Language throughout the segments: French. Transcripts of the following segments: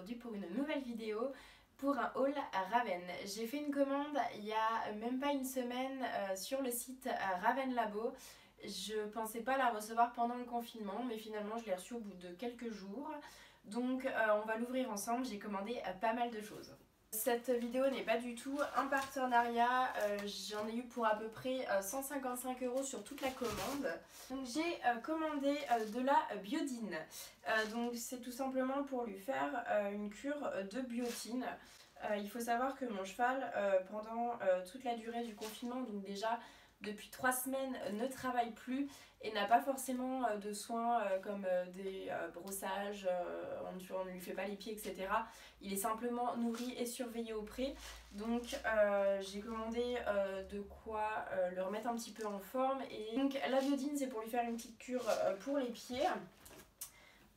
aujourd'hui pour une nouvelle vidéo pour un haul à Raven. J'ai fait une commande il y a même pas une semaine sur le site Raven Labo. Je pensais pas la recevoir pendant le confinement, mais finalement je l'ai reçue au bout de quelques jours. Donc on va l'ouvrir ensemble, j'ai commandé pas mal de choses. Cette vidéo n'est pas du tout un partenariat, j'en ai eu pour à peu près 155 € sur toute la commande. Donc j'ai commandé de la biodine, donc c'est tout simplement pour lui faire une cure de biotine. Il faut savoir que mon cheval pendant toute la durée du confinement, donc déjà depuis 3 semaines, ne travaille plus et n'a pas forcément de soins comme des brossages, on ne lui fait pas les pieds, etc. Il est simplement nourri et surveillé au pré. Donc j'ai commandé de quoi le remettre un petit peu en forme. Et donc la biodine, c'est pour lui faire une petite cure pour les pieds.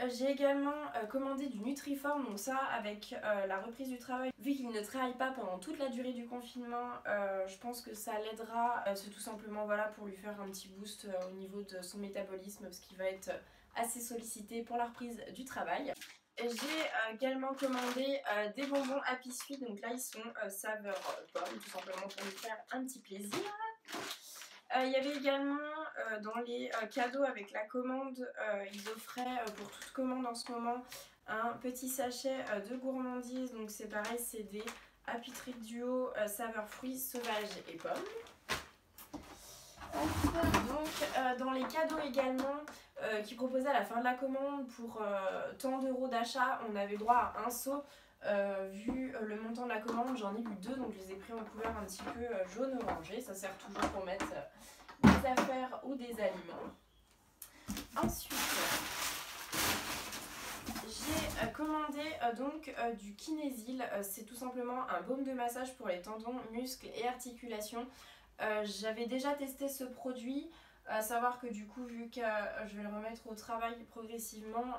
J'ai également commandé du Nutriform, donc ça avec la reprise du travail. Vu qu'il ne travaille pas pendant toute la durée du confinement, je pense que ça l'aidera. C'est tout simplement voilà, pour lui faire un petit boost au niveau de son métabolisme, parce qu'il va être assez sollicité pour la reprise du travail. J'ai également commandé des bonbons Happy Sweet, donc là ils sont saveur pomme, tout simplement pour lui faire un petit plaisir. Il y avait également dans les cadeaux avec la commande, ils offraient pour toute commande en ce moment un petit sachet de gourmandise. Donc c'est pareil, c'est des Happy Treat Duo saveur fruits sauvages et pommes. Donc dans les cadeaux également qui proposaient à la fin de la commande pour tant d'euros d'achat, on avait droit à un seau. Vu le montant de la commande, j'en ai eu 2, donc je les ai pris en couleur un petit peu jaune orangé. Ça sert toujours pour mettre des affaires ou des aliments. Ensuite, j'ai commandé donc du Kinesil. C'est tout simplement un baume de massage pour les tendons, muscles et articulations. J'avais déjà testé ce produit. À savoir que du coup, vu que je vais le remettre au travail progressivement,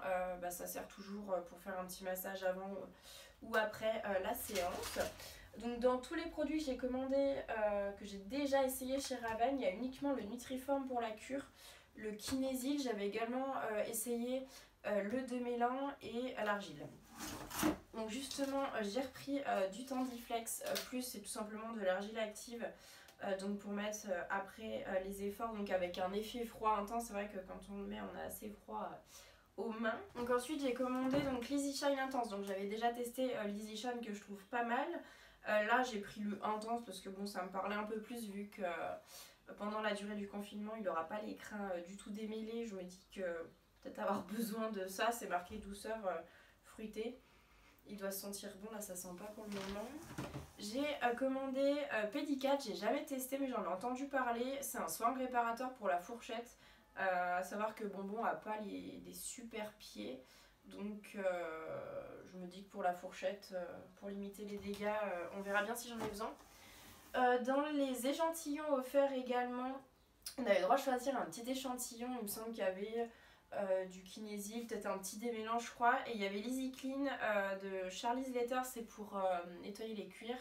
ça sert toujours pour faire un petit massage avant ou après la séance. Donc dans tous les produits que j'ai commandés, que j'ai déjà essayé chez Raven, il y a uniquement le Nutriform pour la cure, le Kinesil, j'avais également essayé le Demélan et l'argile. Donc justement, j'ai repris du Tendiflex plus, c'est tout simplement de l'argile active. Donc pour mettre après les efforts, donc avec un effet froid intense. C'est vrai que quand on le met, on a assez froid aux mains. Donc ensuite j'ai commandé donc l'Easy Shine Intense. Donc j'avais déjà testé l'Easy Shine que je trouve pas mal. Là j'ai pris le Intense parce que bon, ça me parlait un peu plus vu que pendant la durée du confinement il n'aura pas les crins du tout démêlés. Je me dis que peut-être avoir besoin de ça. C'est marqué douceur fruitée. Il doit se sentir bon, là ça sent pas pour le moment. J'ai commandé Pedicat, j'ai jamais testé mais j'en ai entendu parler. C'est un soin réparateur pour la fourchette. À savoir que Bonbon a pas des super pieds. Donc je me dis que pour la fourchette, pour limiter les dégâts, on verra bien si j'en ai besoin. Dans les échantillons offerts également, on avait le droit de choisir un petit échantillon. Il me semble qu'il y avait du Kinesil, peut-être un petit démélange je crois, et il y avait l'Easy Clean de Charlie's Letter, c'est pour nettoyer les cuirs.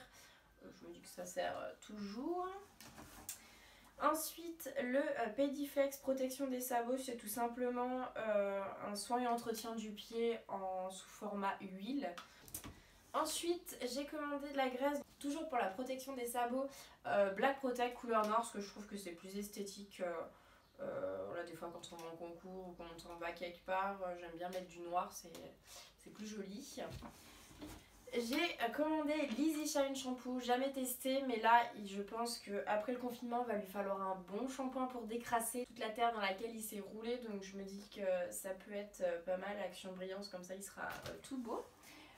Je me dis que ça sert toujours. Ensuite le Pediflex protection des sabots, c'est tout simplement un soin et entretien du pied sous format huile. Ensuite j'ai commandé de la graisse, toujours pour la protection des sabots, Black Protect couleur noire, parce que je trouve que c'est plus esthétique. Voilà, des fois quand on va en concours ou quand on va quelque part, j'aime bien mettre du noir, c'est plus joli. J'ai commandé l'Easy Shine Shampoo, jamais testé, mais là je pense qu'après le confinement il va lui falloir un bon shampoing pour décrasser toute la terre dans laquelle il s'est roulé, donc je me dis que ça peut être pas mal, action brillance, comme ça il sera tout beau.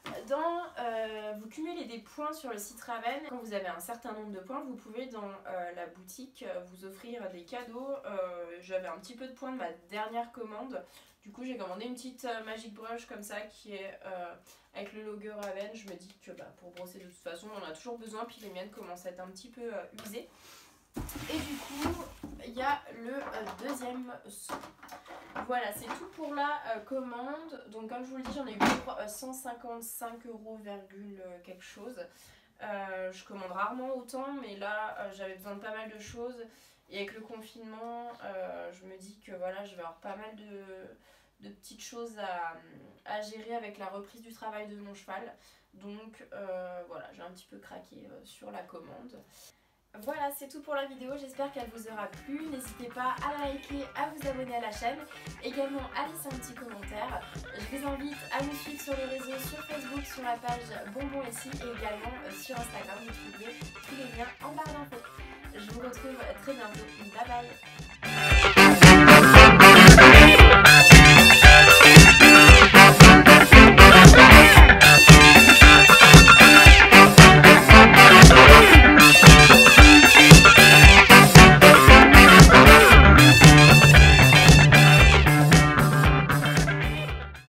Vous cumulez des points sur le site Raven. Quand vous avez un certain nombre de points, vous pouvez dans la boutique vous offrir des cadeaux. J'avais un petit peu de points de ma dernière commande. Du coup j'ai commandé une petite Magic Brush comme ça qui est avec le logo Raven. Je me dis que pour brosser de toute façon on en a toujours besoin, puis les miennes commencent à être un petit peu usées. Et du coup il y a le deuxième saut. Voilà, c'est tout pour la commande. Donc comme je vous le dis, j'en ai eu pour 155 € quelque chose. Je commande rarement autant, mais là j'avais besoin de pas mal de choses. Et avec le confinement, je me dis que voilà, je vais avoir pas mal petites choses à gérer avec la reprise du travail de mon cheval. Donc voilà, j'ai un petit peu craqué sur la commande. Voilà, c'est tout pour la vidéo, j'espère qu'elle vous aura plu. N'hésitez pas à la liker, à vous abonner à la chaîne, également à laisser un petit commentaire. Je vous invite à nous suivre sur les réseaux, sur Facebook, sur la page Bonbon ici et également sur Instagram. Vous trouverez tous les liens en barre d'infos. Je vous retrouve très bientôt. Bye bye.